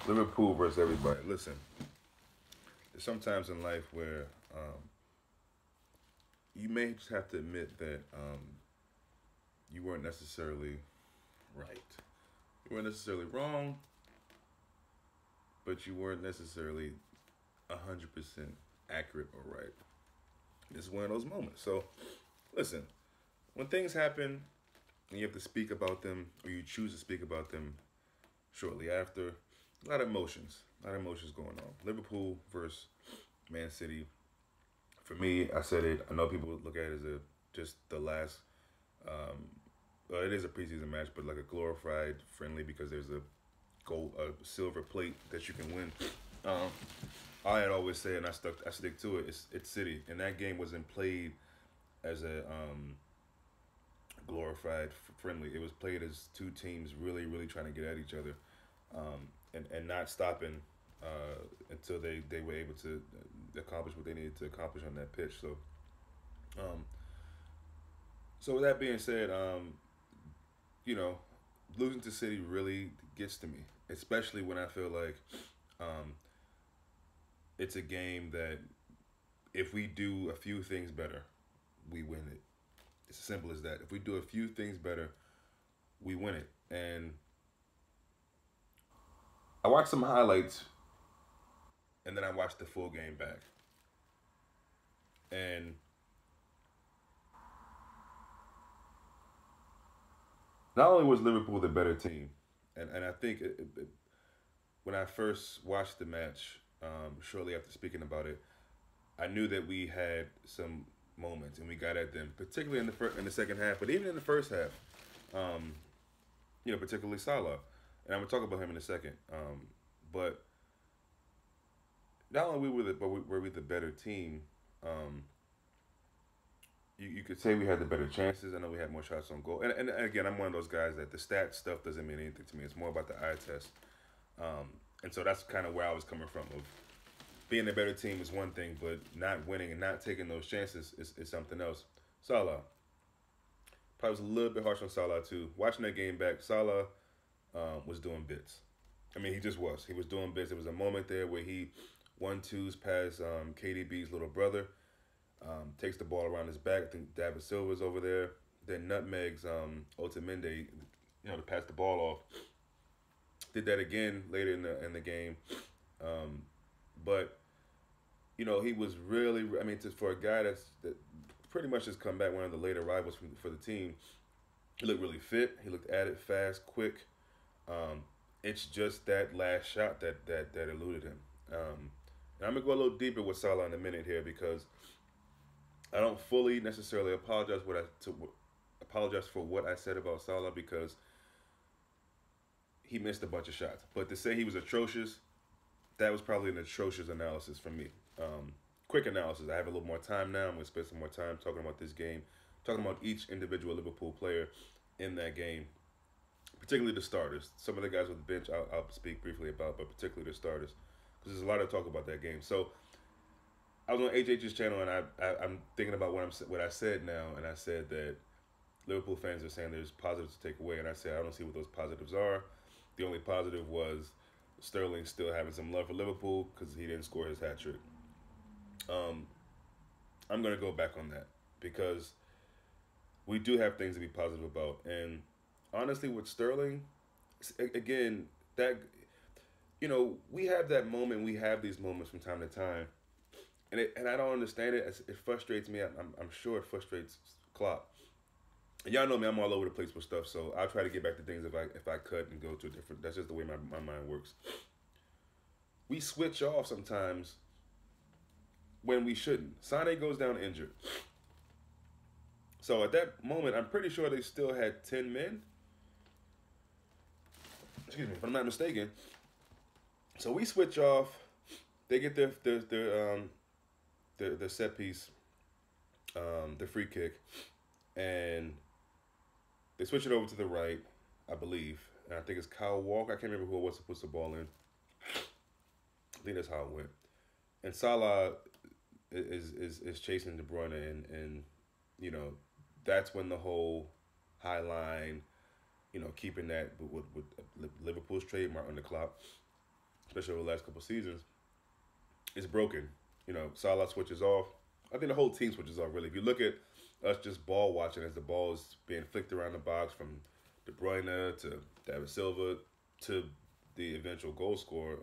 Liverpool versus everybody. Listen, there's sometimes in life where you may just have to admit that you weren't necessarily right. You weren't necessarily wrong, but you weren't necessarily 100% accurate or right. This is one of those moments. So, listen, when things happen and you have to speak about them or you choose to speak about them shortly after, a lot of emotions. A lot of emotions going on. Liverpool versus Man City. For me, I said it. I know people look at it as a just the last. Um, well, it is a preseason match, but like a glorified friendly because there's a silver plate that you can win. Um, I had always said, and I stick to it. It's City, and that game wasn't played as a glorified friendly. It was played as two teams really trying to get at each other, and not stopping until they were able to accomplish what they needed to accomplish on that pitch. Um, so with that being said, you know, losing to City really gets to me, especially when I feel like um, it's a game that if we do a few things better, we win it. It's as simple as that. If we do a few things better, we win it. And I watched some highlights, and then I watched the full game back. And not only was Liverpool the better team, and I think when I first watched the match, shortly after speaking about it, I knew that we had some moments and we got at them, particularly in the second half, but even in the first half, um, particularly Salah, and I'm gonna talk about him in a second. But not only were we the better team, um, you could say we had the better chances. I know we had more shots on goal, and again, I'm one of those guys that the stat stuff doesn't mean anything to me. It's more about the eye test, and so that's kind of where I was coming from. Of being a better team is one thing, but not winning and not taking those chances is something else. Salah, probably was a little bit harsh on Salah too. Watching that game back, Salah was doing bits. I mean, he just was. He was doing bits. There was a moment there where he 1-2s past KDB's little brother, takes the ball around his back. I think David Silva's over there. Then nutmegs Otamendi, to pass the ball off. Did that again later in the game. Um, but he was really. I mean, for a guy that pretty much just come back, one of the later rivals for the team, he looked really fit. He looked at it fast, quick. Um, it's just that last shot that eluded him. And I'm gonna go a little deeper with Salah in a minute here because I don't fully necessarily apologize for what I said about Salah because he missed a bunch of shots. But to say he was atrocious, that was probably an atrocious analysis from me. Quick analysis. I have a little more time now. I'm going to spend some more time talking about this game, talking about each individual Liverpool player in that game, particularly the starters. Some of the guys with the bench I'll speak briefly about, but particularly the starters, because there's a lot to talk about that game. So I was on HH's channel, and I'm thinking about what I said now, and I said that Liverpool fans are saying there's positives to take away, and I said I don't see what those positives are. The only positive was Sterling still having some love for Liverpool because he didn't score his hat trick. Um, I'm gonna go back on that because we do have things to be positive about, and honestly, with Sterling, again, that we have that moment. We have these moments from time to time, and I don't understand it. It frustrates me. I'm sure it frustrates Klopp. And y'all know me, I'm all over the place with stuff, so I'll try to get back to things if I could and go to a different. That's just the way my mind works. We switch off sometimes when we shouldn't. Sane goes down injured. So at that moment, I'm pretty sure they still had 10 men. Excuse me, if I'm not mistaken. So we switch off. They get their set piece, the free kick, and they switch it over to the right, I believe. And I think it's Kyle Walker. I can't remember who it was to put the ball in. I think that's how it went. And Salah is chasing De Bruyne, and that's when the whole high line, keeping that with Liverpool's trademark on the clock. especially over the last couple of seasons, is broken. Salah switches off. I think the whole team switches off, really. If you look at us just ball watching as the ball is being flicked around the box from De Bruyne to David Silva to the eventual goal scorer,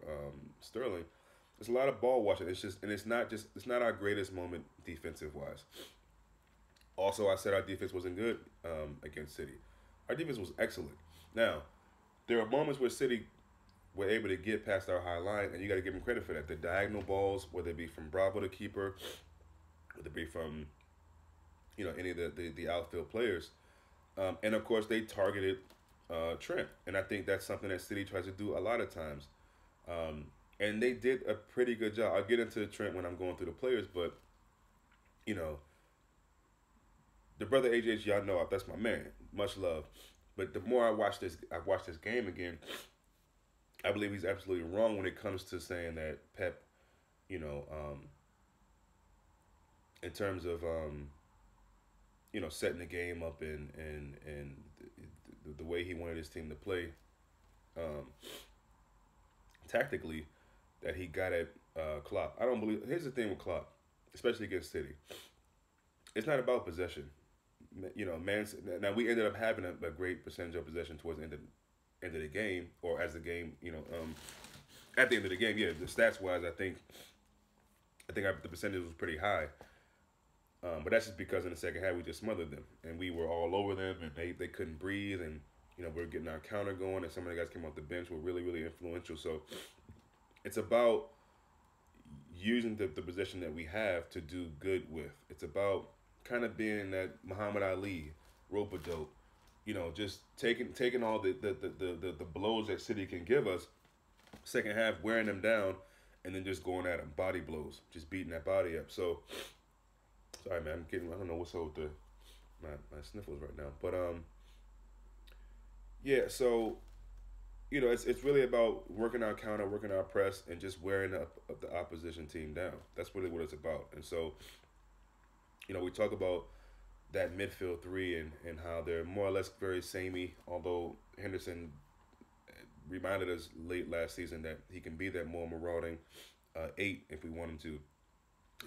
Sterling, there's a lot of ball watching. It's not our greatest moment defensive wise. Also, I said our defense wasn't good against City. Our defense was excellent. Now, there are moments where City were able to get past our high line, and you got to give them credit for that. The diagonal balls, whether it be from Bravo, the keeper, whether it be from any of the outfield players, and of course they targeted Trent, and I think that's something that City tries to do a lot of times, and they did a pretty good job. I'll get into Trent when I'm going through the players, but you know the brother AJ, y'all know that's my man. Much love. But the more I watch this game again, I believe he's absolutely wrong when it comes to saying that Pep, in terms of setting the game up and the way he wanted his team to play, tactically, that he got at Klopp. I don't believe. Here's the thing with Klopp, especially against City. It's not about possession. Now we ended up having a great percentage of possession towards the end of the game, or as the game, at the end of the game, yeah, the stats wise, I think the percentage was pretty high. But that's just because in the second half we just smothered them, and we were all over them, and they couldn't breathe, and we were getting our counter going, and some of the guys came off the bench were really, really influential. So it's about using the position that we have to do good with. It's about kind of being that Muhammad Ali, rope-a-dope, just taking all the blows that City can give us, second half wearing them down, and then just going at them, body blows, just beating that body up. So, sorry man, I don't know what's up with my sniffles right now, but yeah. So, it's really about working our counter, working our press, and just wearing up the opposition team down. That's really what it's about. And so, we talk about that midfield three and how they're more or less very samey, although Henderson reminded us late last season that he can be that more marauding 8 if we want him to.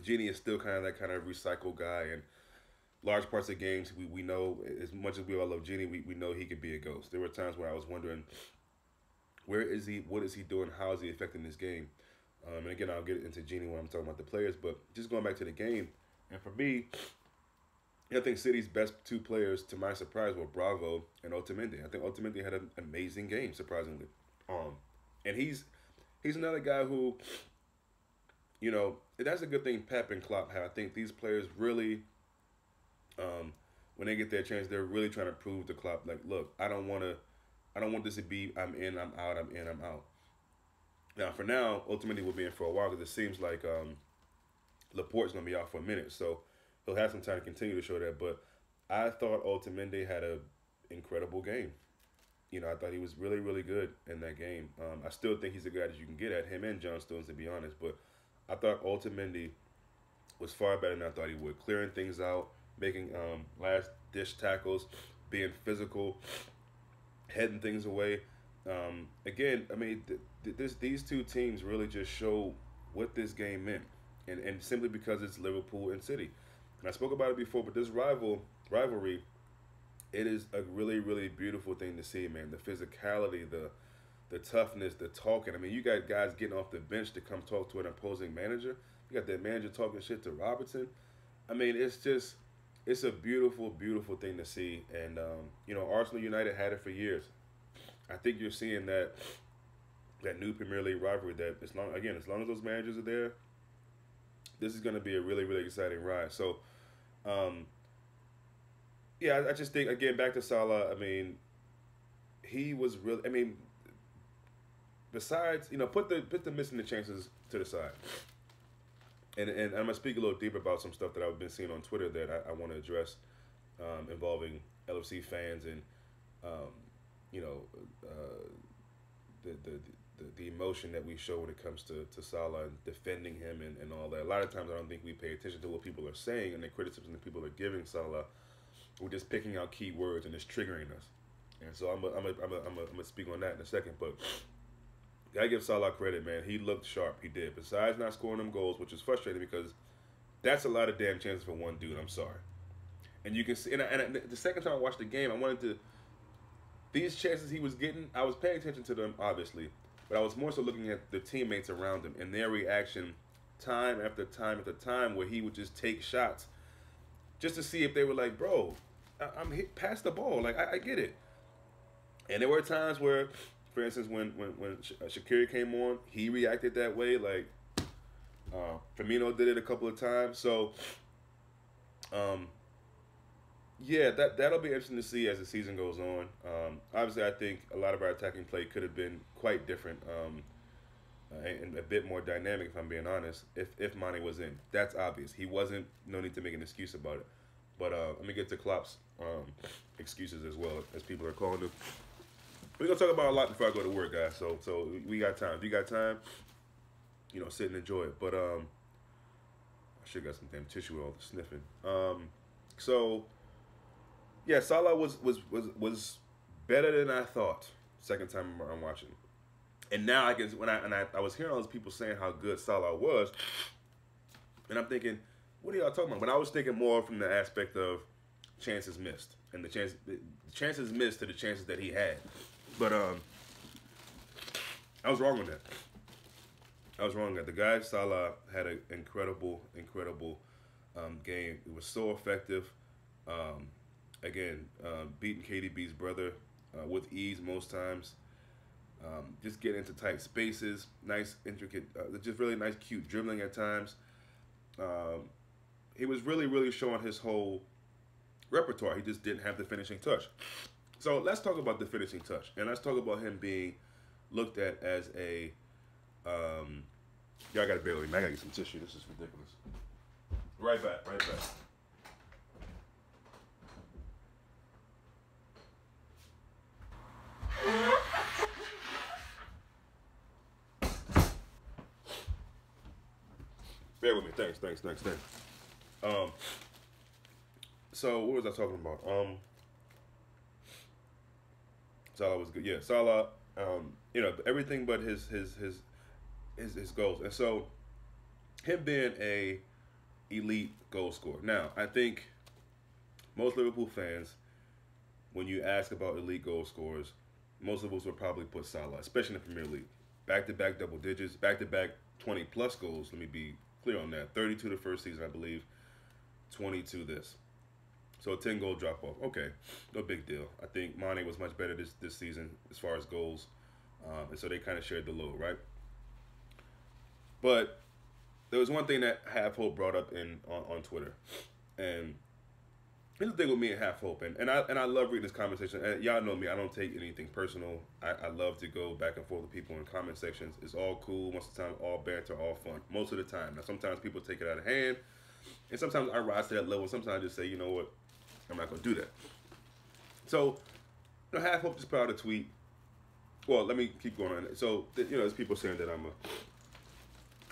Genie is still kind of that kind of recycle guy, and large parts of games we know, as much as we all love Genie, we know he could be a ghost. There were times where I was wondering, where is he, what is he doing, how is he affecting this game? And again, I'll get into Genie when I'm talking about the players, but just going back to the game, and for me, I think City's best two players, to my surprise, were Bravo and Otamendi. I think Otamendi had an amazing game, surprisingly. And he's another guy who, that's a good thing Pep and Klopp have. I think these players really, when they get their chance, they're really trying to prove to Klopp, like, look, I don't want this to be I'm in, I'm out, I'm in, I'm out. Now, for now, Otamendi will be in for a while because it seems like Laporte's going to be out for a minute, so he'll have some time to continue to show that. But I thought Otamendi had an incredible game. I thought he was really, really good in that game. I still think he's a guy that you can get at, him and John Stones, to be honest. But I thought Otamendi was far better than I thought he would. Clearing things out, making last-ditch tackles, being physical, heading things away. Again, I mean, these two teams really just show what this game meant. And simply because it's Liverpool and City. And I spoke about it before, but this rivalry, it is a really, really beautiful thing to see, man. The physicality, the toughness, the talking. I mean, you got guys getting off the bench to come talk to an opposing manager. You got that manager talking shit to Robertson. I mean, it's a beautiful, beautiful thing to see. And, Arsenal United had it for years. I think you're seeing that new Premier League rivalry that as long as those managers are there, this is going to be a really, really exciting ride. So, I just think, again, back to Salah, I mean, he was really, I mean, besides, put the missing the chances to the side. And I'm going to speak a little deeper about some stuff that I've been seeing on Twitter that I want to address involving LFC fans and, the emotion that we show when it comes to Salah and defending him and all that. A lot of times I don't think we pay attention to what people are saying and the criticism that people are giving Salah. We're just picking out key words and it's triggering us. And so I'm gonna speak on that in a second. But I give Salah credit, man. He looked sharp. He did. Besides not scoring them goals, which is frustrating because that's a lot of damn chances for one dude. I'm sorry. And you can see, the second time I watched the game, I wanted to, these chances he was getting, I was paying attention to them, obviously, but I was more so looking at the teammates around him and their reaction time after time after time where he would just take shots just to see if they were like, bro, I'm hit past the ball. Like, I get it. And there were times where, for instance, when Shaqiri came on, he reacted that way. Like, Firmino did it a couple of times. So, yeah, that'll be interesting to see as the season goes on. Obviously, I think a lot of our attacking play could have been quite different and a bit more dynamic, if I'm being honest, if Mane was in. That's obvious. He wasn't. No need to make an excuse about it. But let me get to Klopp's excuses as well, as people are calling them. We're going to talk about a lot before I go to work, guys. So we got time. If you got time, sit and enjoy it. But I should have got some damn tissue with all the sniffing. So, yeah, Salah was better than I thought second time I'm watching. And now I was hearing all those people saying how good Salah was, and I'm thinking, what are y'all talking about? But I was thinking more from the aspect of chances missed and the chances missed to the chances that he had. But I was wrong with that. I was wrong with that. The guy Salah had an incredible game. It was so effective. Beating KDB's brother with ease most times. Just getting into tight spaces, nice, intricate, just really nice, cute dribbling at times. He was really showing his whole repertoire. He just didn't have the finishing touch. So let's talk about the finishing touch, and let's talk about him being looked at as a. Y'all gotta bear with me. I gotta get some tissue. This is ridiculous. Right back. Bear with me. Thanks. So what was I talking about? Salah was good. Yeah, Salah. Everything but his goals. And so him being a elite goal scorer. Now, I think most Liverpool fans, when you ask about elite goal scorers, most of us would probably put Salah, especially in the Premier League. Back-to-back double digits, back-to-back 20-plus goals. Let me be clear on that. 32 the first season, I believe. 22 this. So a 10-goal drop-off. Okay, no big deal. I think Mane was much better this season as far as goals. And so they kind of shared the load, right? But there was one thing that Half Hope brought up on Twitter. And here's the thing with me and Half Hope. And I love reading this conversation. And y'all know me. I don't take anything personal. I love to go back and forth with people in comment sections. It's all cool. Most of the time, all banter, all fun. Most of the time. Now, sometimes people take it out of hand. And sometimes I rise to that level. Sometimes I just say, you know what? I'm not going to do that. So, Half Hope just put out a tweet. Well, let me keep going on. So, there's people saying that I'm a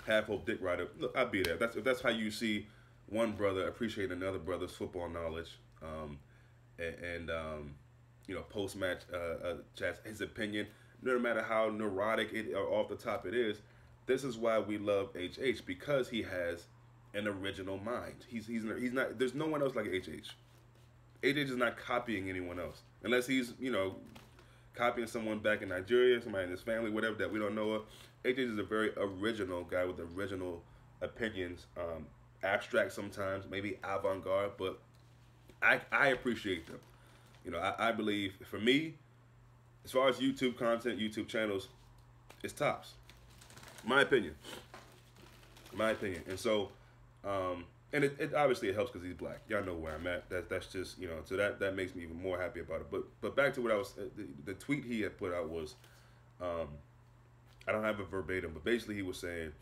Half Hope dick rider. Look, I'll be there. If that's how you see one brother appreciate another brother's football knowledge, post-match chats, his opinion, no matter how neurotic or off the top it is, this is why we love HH, because he has an original mind. He's not. There's no one else like HH. HH is not copying anyone else, unless he's copying someone back in Nigeria, somebody in his family, whatever that we don't know of. HH is a very original guy with original opinions, abstract sometimes, maybe avant-garde, but I appreciate them. I believe, for me, as far as YouTube content, YouTube channels, it's tops. My opinion. And so, and it obviously it helps because he's black. Y'all know where I'm at. That's just, so that makes me even more happy about it. But back to what I was, the tweet he had put out was, I don't have it verbatim, but basically he was saying,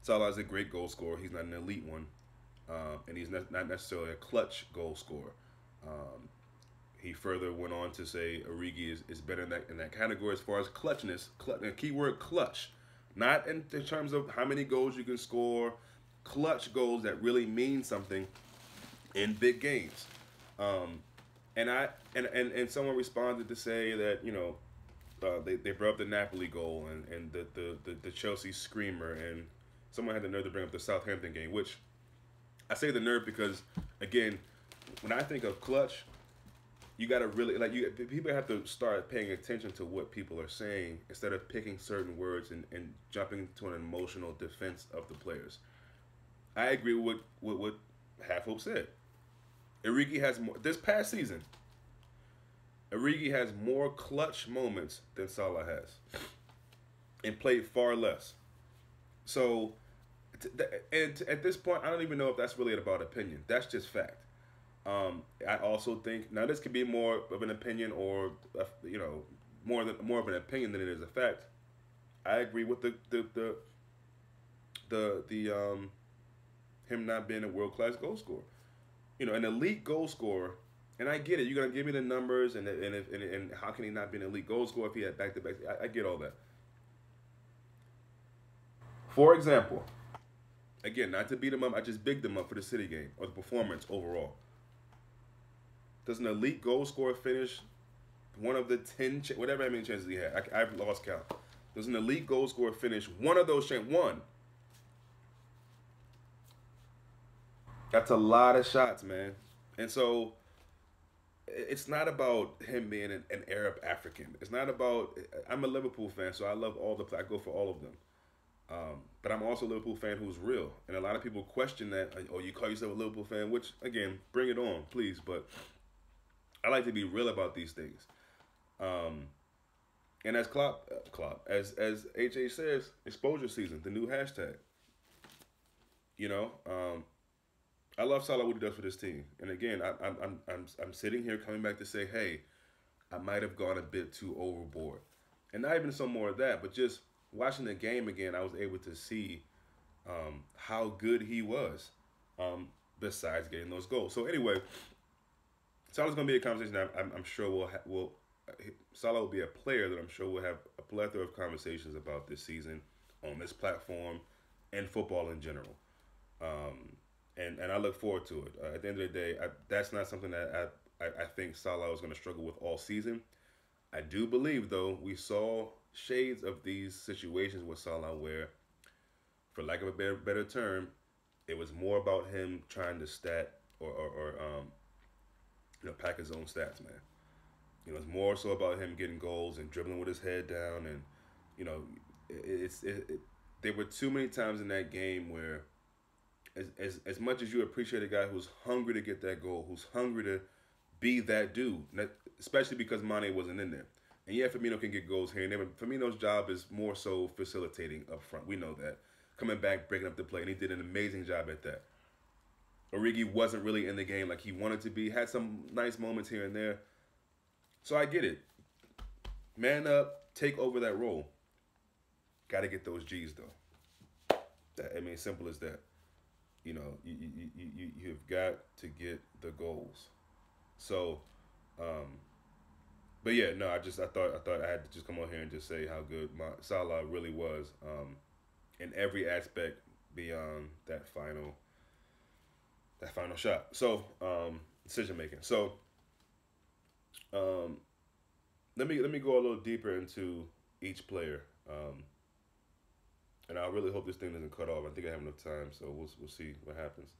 Salah is a great goal scorer. He's not an elite one, and he's not necessarily a clutch goal scorer. He further went on to say Origi is better in that category as far as clutchness. The keyword clutch. Not in terms of how many goals you can score, clutch goals that really mean something in big games. And someone responded to say that, They brought up the Napoli goal and the Chelsea screamer, and someone had the nerve to bring up the Southampton game, which I say the nerve because, again, when I think of clutch, you got to really people have to start paying attention to what people are saying instead of picking certain words and jumping to an emotional defense of the players. I agree with what Half Hope said. Origi has more this past season. Origi has more clutch moments than Salah has, and played far less. So, and at this point, I don't even know if that's really about opinion. That's just fact. I also think now this could be more of an opinion, or more of an opinion than it is a fact. I agree with the him not being a world class goal scorer. An elite goal scorer, and I get it. You're gonna give me the numbers, and how can he not be an elite goal scorer if he had back to back? I get all that. For example, again, not to beat him up, I just bigged him up for the City game or the performance overall. Does an elite goal scorer finish one of the 10, whatever how many chances he had? I've lost count. Does an elite goal scorer finish one of those chances? One. That's a lot of shots, man. And so it's not about him being an Arab African. It's not about. I'm a Liverpool fan, so I love all the. I go for all of them. But I'm also a Liverpool fan who's real, and a lot of people question that. Oh, you call yourself a Liverpool fan? Which, again, bring it on, please. But I like to be real about these things. And as as HH says, exposure season, the new hashtag. You know, I love Salah what he does for this team, and again, I'm sitting here coming back to say, hey, I might have gone a bit too overboard, and not even some more of that, but just watching the game again, I was able to see how good he was. Besides getting those goals. So anyway, Salah's going to be a conversation that I'm sure Salah will be a player that I'm sure we'll have a plethora of conversations about this season on this platform and football in general. And I look forward to it. At the end of the day, that's not something that I think Salah is going to struggle with all season. I do believe, though, we saw shades of these situations with Salah where, for lack of a better term, it was more about him trying to stat or pack his own stats, man. It's more so about him getting goals and dribbling with his head down, and there were too many times in that game where, as much as you appreciate a guy who's hungry to get that goal, who's hungry to be that dude, especially because Mane wasn't in there. And yeah, Firmino can get goals here and there, but Firmino's job is more so facilitating up front. We know that. Coming back, breaking up the play, and he did an amazing job at that. Origi wasn't really in the game like he wanted to be. Had some nice moments here and there. So I get it. Man up, take over that role. Got to get those G's, though. Simple as that. You've got to get the goals. So, but yeah, no, I thought I had to just come on here and just say how good Salah really was in every aspect beyond that final shot. So, decision making. So, let me go a little deeper into each player. And I really hope this thing doesn't cut off. I think I have enough time, so we'll see what happens.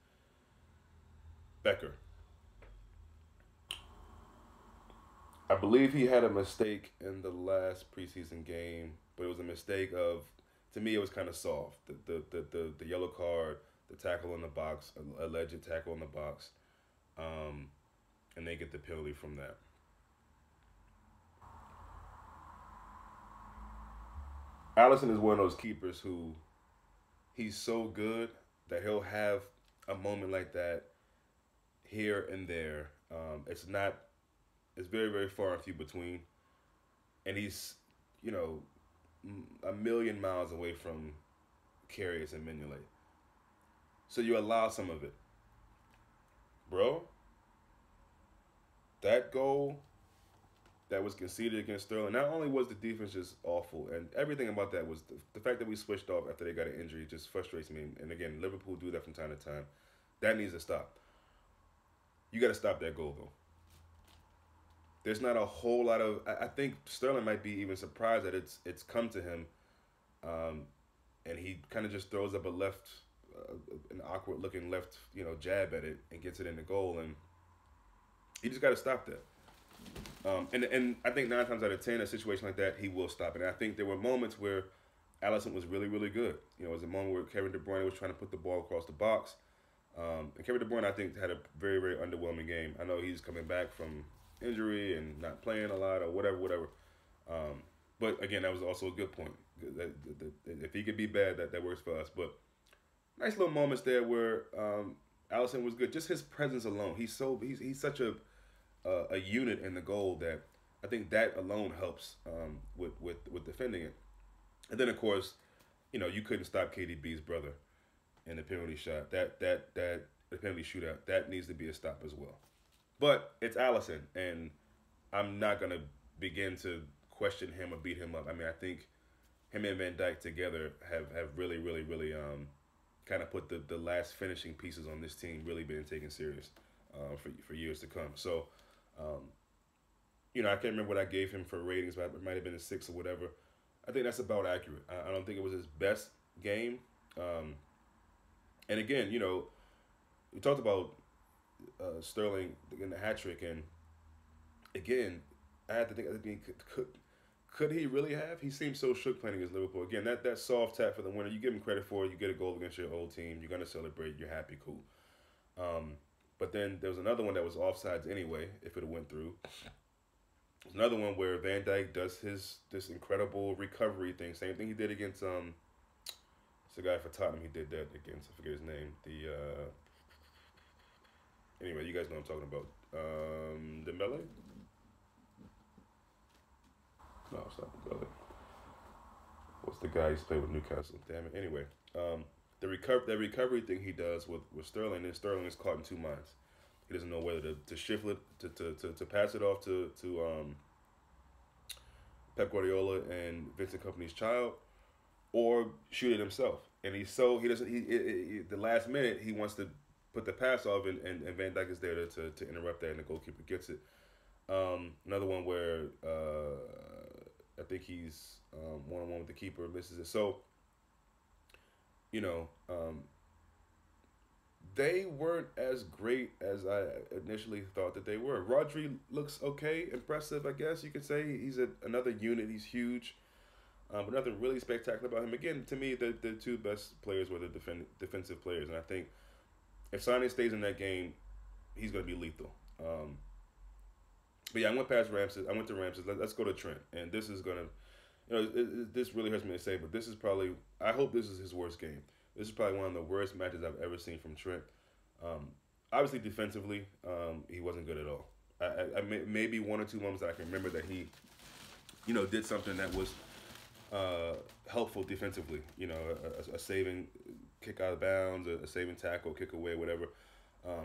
Becker. I believe he had a mistake in the last preseason game, but it was a mistake of, to me, it was kind of soft. The yellow card, the tackle in the box, alleged tackle in the box, and they get the penalty from that. Alisson is one of those keepers who he's so good that he'll have a moment like that here and there. It's very, very far and few between. And he's, a million miles away from Karius and Mignolet. So you allow some of it. Bro, that goal that was conceded against Sterling, not only was the defense just awful, and everything about that was the fact that we switched off after they got an injury just frustrates me. And again, Liverpool do that from time to time. That needs to stop. You got to stop that goal, though. there's not a whole lot of. I think Sterling might be even surprised that it's come to him, um, and he kind of just throws up a left, an awkward looking left, jab at it and gets it in the goal, and he just got to stop that. And I think 9 times out of 10, a situation like that, he will stop it. And I think there were moments where Allison was really, really good. It was a moment where Kevin De Bruyne was trying to put the ball across the box. And Kevin De Bruyne, I think, had a very, very underwhelming game. I know he's coming back from injury and not playing a lot or whatever. But again, that was also a good point. If he could be bad, that works for us. But nice little moments there where Allison was good. Just his presence alone. He's such a unit in the goal that I think that alone helps with defending it. And then of course, you couldn't stop KDB's brother in the penalty shot. That the penalty shootout that needs to be a stop as well. But it's Allison, and I'm not gonna begin to question him or beat him up. I mean, I think him and Van Dijk together have really, really, really kind of put the last finishing pieces on this team really being taken serious for years to come. So, I can't remember what I gave him for ratings, but it might have been a 6 or whatever. I think that's about accurate. I don't think it was his best game. And again, we talked about Sterling in the hat trick, and again, I had to think. I mean, could he really have? He seemed so shook playing against Liverpool. Again, that soft tap for the winner, you give him credit for it. You get a goal against your old team. You're gonna celebrate. You're happy, cool. But then there was another one that was offsides anyway. If it went through, there's another one where Van Dijk does this incredible recovery thing. Same thing he did against it's the guy for Tottenham. He did that against. I forget his name. Anyway, you guys know what I'm talking about. Dembele. No, it's not Dembele. What's the guy who's played with Newcastle? Damn it. Anyway, the recovery thing he does with Sterling, and Sterling is caught in two minds. He doesn't know whether to shift it, to pass it off to Pep Guardiola and Vincent Kompany's child, or shoot it himself. And the last minute he wants to put the pass off, and Van Dijk is there to interrupt that, and the goalkeeper gets it. Another one where I think he's one-on-one with the keeper, misses it. So, they weren't as great as I initially thought that they were. Rodri looks okay, impressive, I guess you could say. He's another unit. He's huge. But nothing really spectacular about him. Again, to me, the two best players were the defensive players. And I think if Sané stays in that game, he's going to be lethal. But yeah, I went past Ramses. I went to Ramses. Let's go to Trent. And this is going to, this really hurts me to say, but this is probably, I hope this is his worst game. This is probably one of the worst matches I've ever seen from Trent. Obviously, defensively, he wasn't good at all. I maybe one or two moments that I can remember that he, did something that was helpful defensively. A saving kick out of bounds, a saving tackle, kick away, whatever.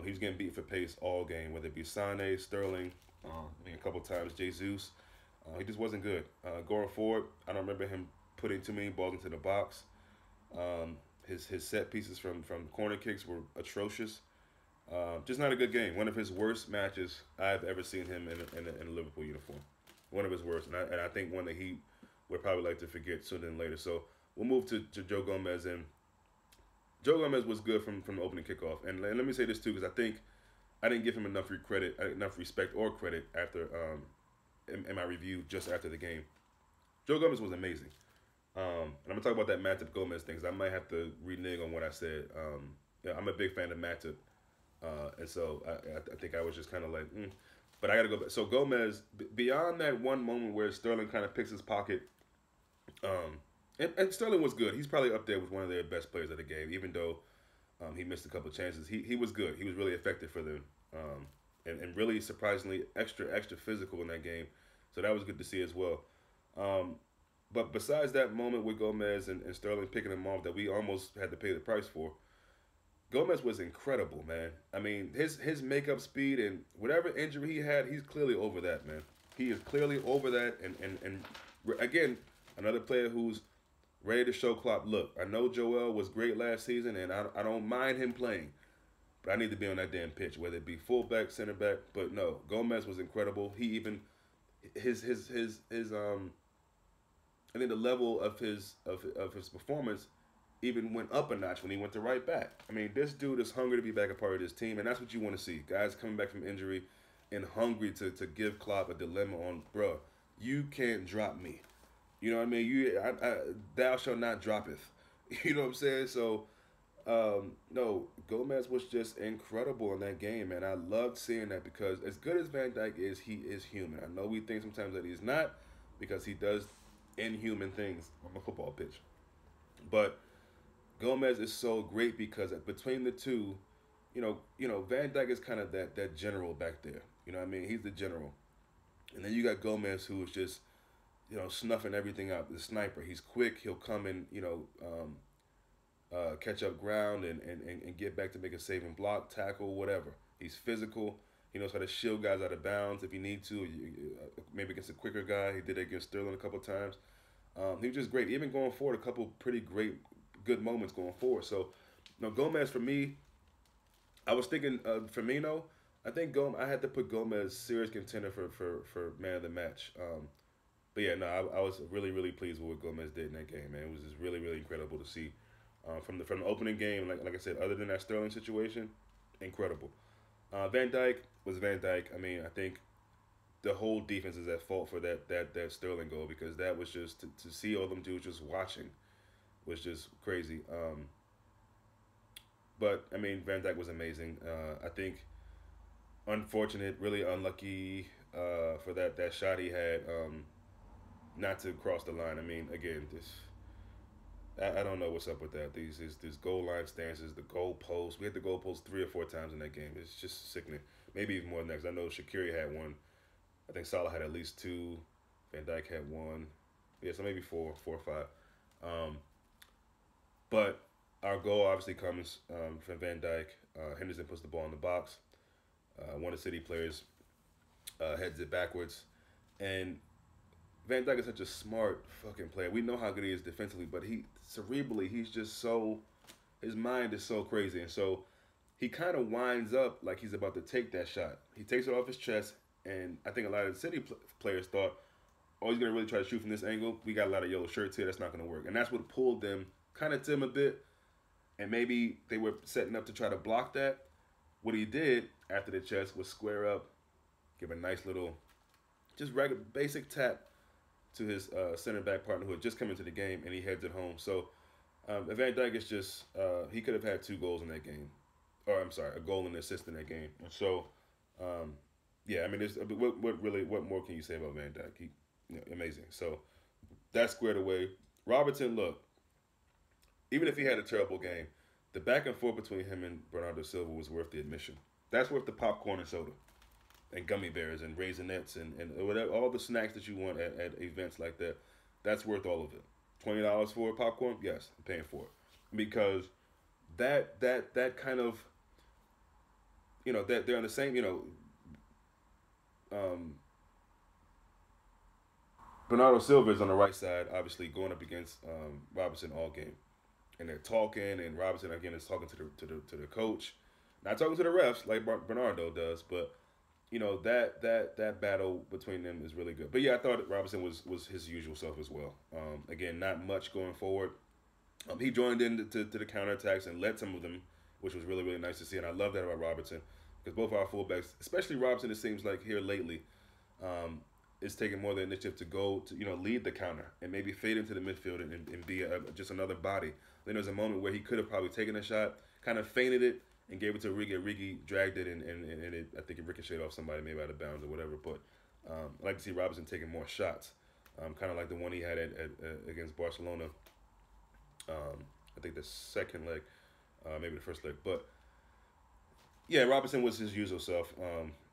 He was getting beat for pace all game, whether it be Sané, Sterling, a couple times Jesus. He just wasn't good. Going forward, I don't remember him putting too many balls into the box. His set pieces from corner kicks were atrocious. Just not a good game. One of his worst matches I've ever seen him in a Liverpool uniform. One of his worst, and I think one that he would probably like to forget sooner than later. So we'll move to Joe Gomez, and Joe Gomez was good from the opening kickoff. And let me say this too, because I think I didn't give him enough respect or credit after in my review just after the game. Joe Gomez was amazing. And I'm gonna talk about that Matip Gomez thing, because I might have to renege on what I said. I'm a big fan of Matip, and so I think I was just kind of like, but I got to go back. So Gomez, beyond that one moment where Sterling kind of picks his pocket, and Sterling was good. He's probably up there with one of their best players of the game, even though he missed a couple of chances. He was good. He was really effective for them, and really surprisingly extra physical in that game. So that was good to see as well. But besides that moment with Gomez and Sterling picking him off that we almost had to pay the price for, Gomez was incredible, man. I mean, his makeup speed and whatever injury he had, he's clearly over that, man. He is clearly over that. And again, another player who's ready to show Klopp, look, I know Joel was great last season, and I don't mind him playing. but I need to be on that damn pitch, whether it be fullback, center back. But no, Gomez was incredible. He even his I think the level of his performance even went up a notch when he went to right back. I mean, this dude is hungry to be back a part of this team, and that's what you want to see. Guys coming back from injury and hungry to give Klopp a dilemma on, bro, you can't drop me. You know what I mean? Thou shalt not droppeth. You know what I'm saying? So, no, Gomez was just incredible in that game, man. I loved seeing that because as good as Van Dijk is, he is human. I know we think sometimes that he's not because he does inhuman things on the football pitch. But Gomez is so great because between the two, Van Dijk is kind of that general back there. You know what I mean? He's the general. And then you got Gomez who is just, snuffing everything out. The sniper. He's quick. He'll come and, catch up ground and get back to make a saving block, tackle, whatever. He's physical. He knows how to shield guys out of bounds if you need to. Maybe against a quicker guy. He did it against Sterling a couple of times. He was just great. Even going forward, a couple pretty good moments going forward. So, Gomez for me, I was thinking Firmino. I think I had to put Gomez serious contender for man of the match. But yeah, no, I was really, really pleased with what Gomez did in that game, man. It was just really, really incredible to see from the opening game. Like I said, other than that Sterling situation, incredible. Van Dijk was Van Dijk. I mean, I think the whole defense is at fault for that Sterling goal because that was just to see all them dudes just watching was just crazy. But I mean, Van Dijk was amazing. I think unfortunate, really unlucky for that shot he had not to cross the line. I mean, again, I don't know what's up with that. These goal line stances, the goal post. We hit the goal post 3 or 4 times in that game. It's just sickening. Maybe even more than that. 'Cause I know Shaqiri had one. I think Salah had at least 2. Van Dijk had 1. Yeah, so maybe 4 or 5. But our goal obviously comes from Van Dijk. Henderson puts the ball in the box. One of the City players heads it backwards. And Van Dijk is such a smart fucking player. We know how good he is defensively, but cerebrally, he's just his mind is so crazy. And so he kind of winds up like he's about to take that shot. He takes it off his chest, and I think a lot of the City players thought, oh, he's going to really try to shoot from this angle. We got a lot of yellow shirts here. That's not going to work. And that's what pulled them kind of to him a bit. And maybe they were setting up to try to block that. What he did after the chest was square up, give a nice little, just regular, basic tap to his center back partner who had just come into the game, and he heads it home. So Van Dijk is just, he could have had 2 goals in that game. Or, I'm sorry, a goal and an assist in that game. And so, yeah, I mean, what more can you say about Van Dijk? Amazing. So that's squared away. Robertson, look, even if he had a terrible game, the back and forth between him and Bernardo Silva was worth the admission. That's worth the popcorn and soda and gummy bears and raisinets and whatever, all the snacks that you want at events like that. That's worth all of it. $20 for popcorn? Yes, I'm paying for it. Because that kind of, that they're on the same, Bernardo Silva is on the right side, obviously going up against Robertson all game. And they're talking, and Robinson again is talking to the coach, not talking to the refs like Bernardo does, but that battle between them is really good. But yeah, I thought Robinson was his usual self as well. Again, not much going forward. He joined in to the counterattacks and led some of them, which was really, really nice to see, and I love that about Robertson because both our fullbacks, especially Robinson, it seems like here lately, is taking more of the initiative to go to lead the counter and maybe fade into the midfield and be just another body. Then there's a moment where he could have probably taken a shot, kind of feinted it, and gave it to Origi. Origi dragged it, and I think it ricocheted off somebody, maybe out of bounds or whatever. But I like to see Robinson taking more shots, kind of like the one he had against Barcelona. I think the second leg, maybe the first leg. But yeah, Robinson was his usual self.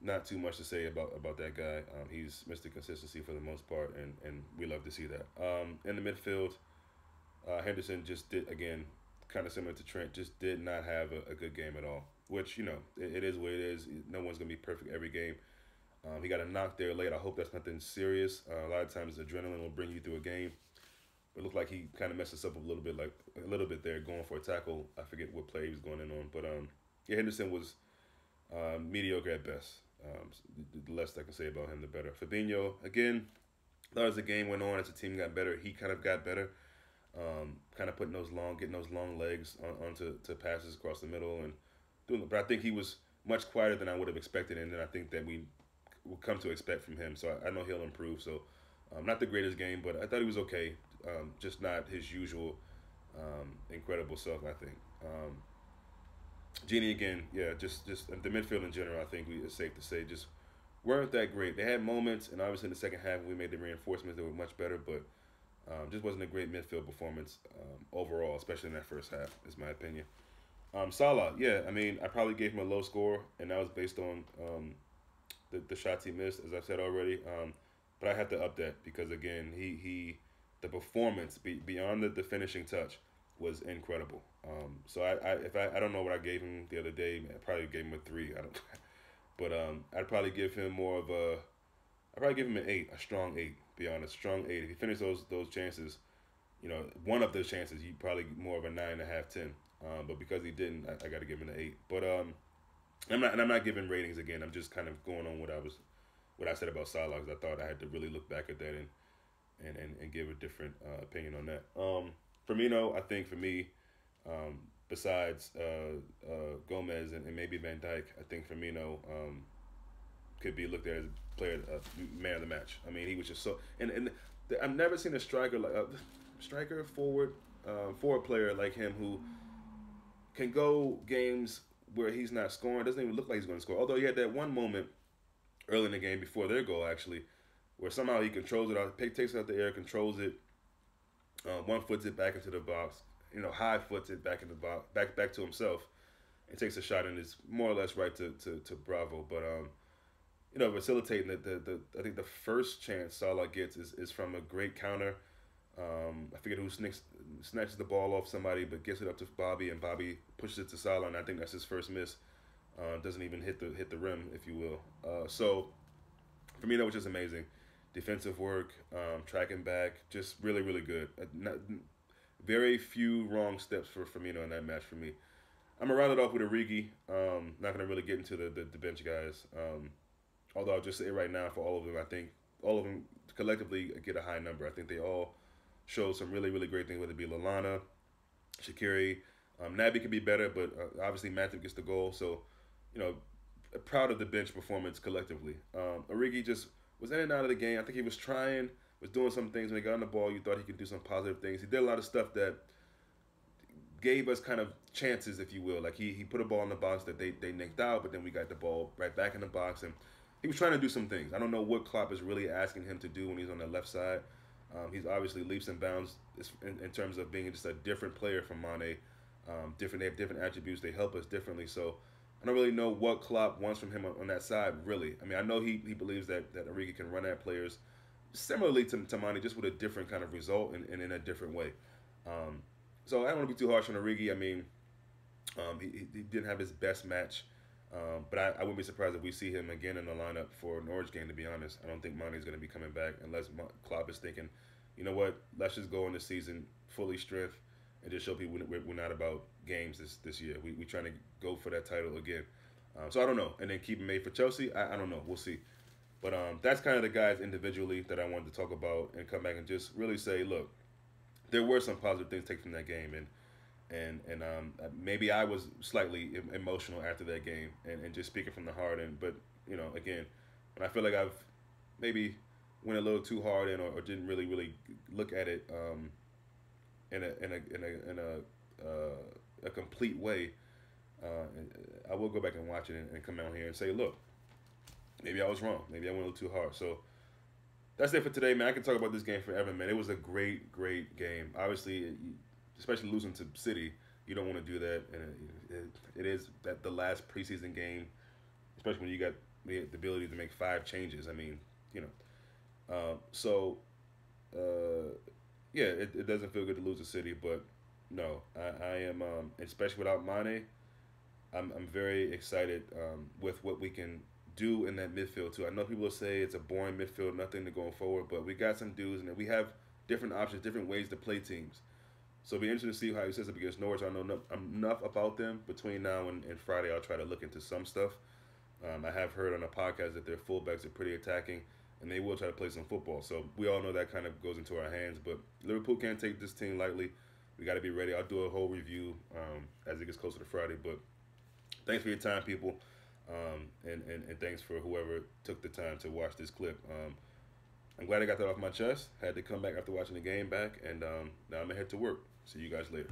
Not too much to say about that guy. He's Mr. Consistency for the most part, and we love to see that. In the midfield, Henderson just did, again, kind of similar to Trent, just did not have a good game at all. Which, it is what it is. No one's going to be perfect every game. He got a knock there late. I hope that's nothing serious. A lot of times adrenaline will bring you through a game. It looked like he kind of messed us up a little bit there, going for a tackle. I forget what play he was going in on. But yeah, Henderson was mediocre at best. The less I can say about him, the better. Fabinho, again, as the game went on, as the team got better, he kind of got better. Kind of putting getting those long legs onto to passes across the middle and doing. But I think he was much quieter than I would have expected, and then I think that we will come to expect from him. So I know he'll improve. So not the greatest game, but I thought he was okay. Just not his usual incredible self, I think. Genie again, yeah, just the midfield in general. I think it's safe to say just weren't that great. They had moments, and obviously in the second half we made the reinforcements that were much better, but just wasn't a great midfield performance overall, especially in that first half, is my opinion. Salah, yeah, I mean, I probably gave him a low score, and that was based on the shots he missed, as I've said already. But I have to up that because again, the performance beyond the finishing touch was incredible. So I don't know what I gave him the other day. I probably gave him a 3. I don't, but I'd probably give him more of a. I'd probably give him an 8, a strong 8. Be honest, strong 8. If he finished those chances, one of those chances, he probably more of a 9.5, 10. But because he didn't, I got to give him an 8. But I'm not giving ratings again. I'm just kind of going on what I said about Salah because I thought I had to really look back at that and give a different opinion on that. Firmino, I think for me, besides Gomez and maybe Van Dijk, I think Firmino could be looked at as player man of the match. I mean, he was just so I've never seen a striker like striker forward player like him who can go games where he's not scoring. Doesn't even look like he's going to score. Although he had that one moment early in the game before their goal actually, where somehow he controls it out, takes it out the air, controls it, one foots it back into the box, high foots it back in the box, back to himself, and takes a shot and is more or less right to Bravo. But facilitating I think the first chance Salah gets is from a great counter. I forget who snatches the ball off somebody, but gets it up to Bobby, and Bobby pushes it to Salah, and I think that's his first miss. Doesn't even hit the rim, if you will. So for me, that was just amazing. Defensive work, tracking back, just really, really good. Very few wrong steps for Firmino in that match for me. I'm going to round it off with Origi. Not going to really get into the bench guys. Although I'll just say right now for all of them, I think all of them collectively get a high number. I think they all show some really, really great things, whether it be Lallana, Shaqiri. Naby could be better, but obviously Matip gets the goal. So, proud of the bench performance collectively. Origi just was in and out of the game. I think he was doing some things when he got on the ball. You thought he could do some positive things. He did a lot of stuff that gave us kind of chances, if you will. Like he put a ball in the box that they nicked out, but then we got the ball right back in the box, and he was trying to do some things. I don't know what Klopp is really asking him to do when he's on the left side. He's obviously leaps and bounds in terms of being just a different player from Mane. They have different attributes. They help us differently. So I don't really know what Klopp wants from him on that side, really. I mean, I know he believes that Origi can run at players similarly to Mane, just with a different kind of result and in a different way. So I don't want to be too harsh on Origi. I mean, he didn't have his best match. But I wouldn't be surprised if we see him again in the lineup for an Norwich game, to be honest. I don't think Mane's going to be coming back unless Klopp is thinking, you know what, let's just go in the season fully strength and just show people we're not about games this year. We're trying to go for that title again. So I don't know. And then keep him made for Chelsea, I don't know. We'll see. But that's kind of the guys individually that I wanted to talk about and come back and just really say, look, there were some positive things taken from that game. And maybe I was slightly emotional after that game and just speaking from the heart. But again, when I feel like I've maybe went a little too hard or didn't really look at it in a complete way, I will go back and watch it and come out here and say, look, maybe I was wrong. Maybe I went a little too hard. So that's it for today, man. I can talk about this game forever, man. It was a great game. Obviously, especially losing to City, you don't want to do that. And it is that the last preseason game, especially when you got the ability to make 5 changes. I mean, yeah, it doesn't feel good to lose to City, but no, I am, especially without Mane, I'm very excited with what we can do in that midfield too. I know people will say it's a boring midfield, nothing to going forward, but we got some dudes and we have different options, different ways to play teams. So it'll be interesting to see how he sets up against Norwich. I know enough about them. Between now and Friday, I'll try to look into some stuff. I have heard on a podcast that their fullbacks are pretty attacking, and they will try to play some football. So we all know that kind of goes into our hands. But Liverpool can't take this team lightly. We got to be ready. I'll do a whole review as it gets closer to Friday. But thanks for your time, people, and thanks for whoever took the time to watch this clip. I'm glad I got that off my chest. Had to come back after watching the game back, and now I'm going to head to work. See you guys later.